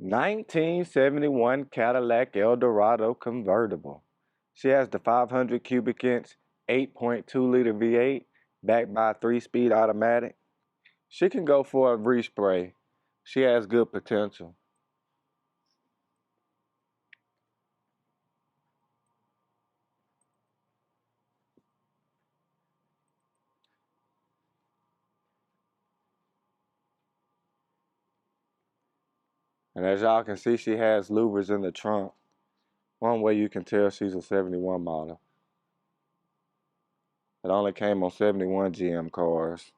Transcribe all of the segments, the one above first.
1971 Cadillac Eldorado Convertible. She has the 500 cubic inch 8.2-liter V8 backed by a 3-speed automatic. She can go for a respray. She has good potential. And as y'all can see, she has louvers in the trunk. One way you can tell she's a 71 model. It only came on 71 GM cars.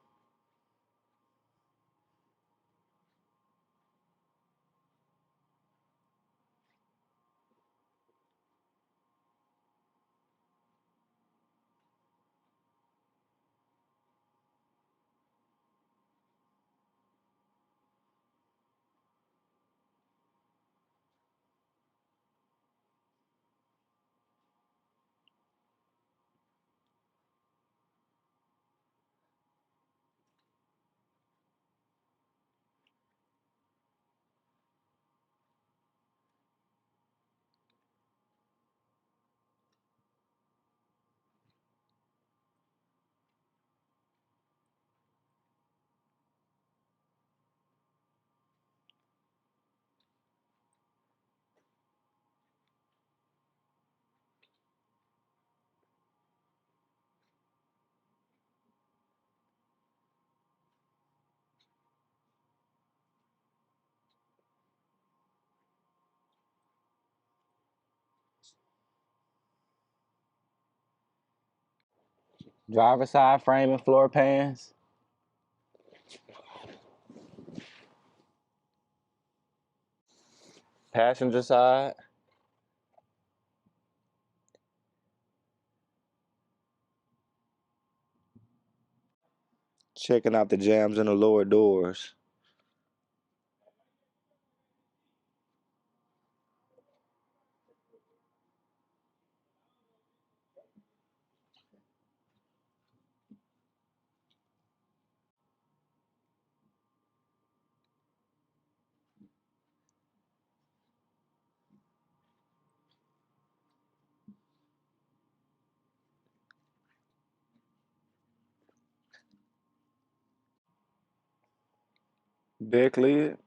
Driver side frame and floor pans. Passenger side. Checking out the jambs in the lower doors. Deck lid.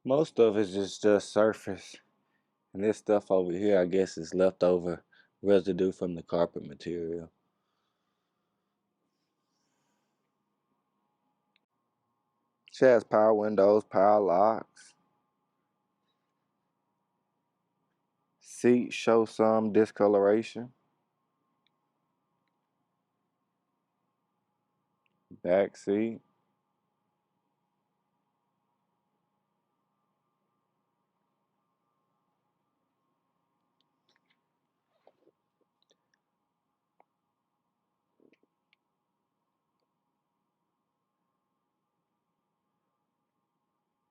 Most of it's just surface. And this stuff over here, I guess, is leftover residue from the carpet material. She has power windows, power locks. Seats show some discoloration. Back seat.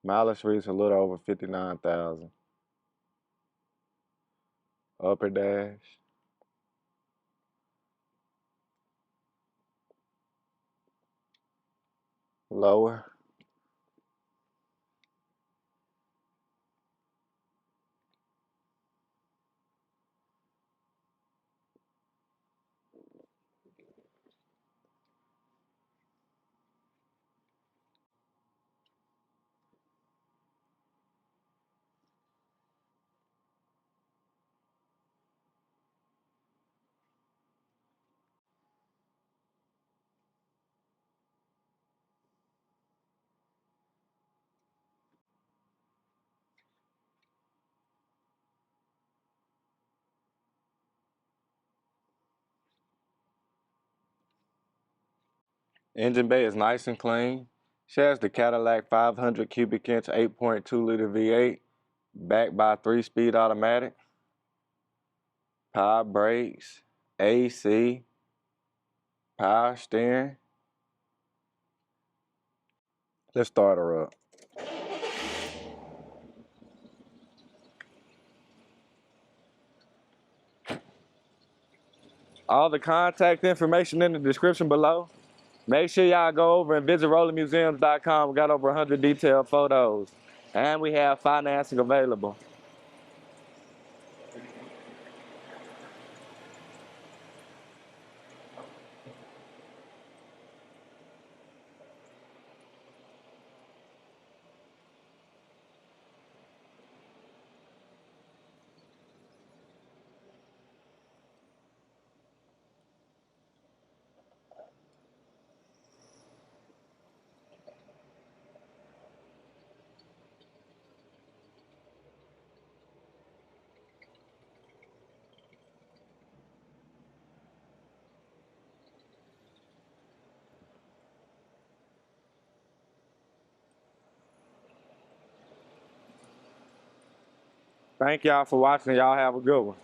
Mileage reads a little over 59,000. Upper dash. Lower. Engine bay is nice and clean. She has the Cadillac 500 cubic inch 8.2 liter V8 backed by 3-speed automatic, power brakes, AC, power steering. Let's start her up. All the contact information in the description below. Make sure y'all go over and visit rollingmuseums.com. We got over 100 detailed photos. And we have financing available. Thank y'all for watching. Y'all have a good one.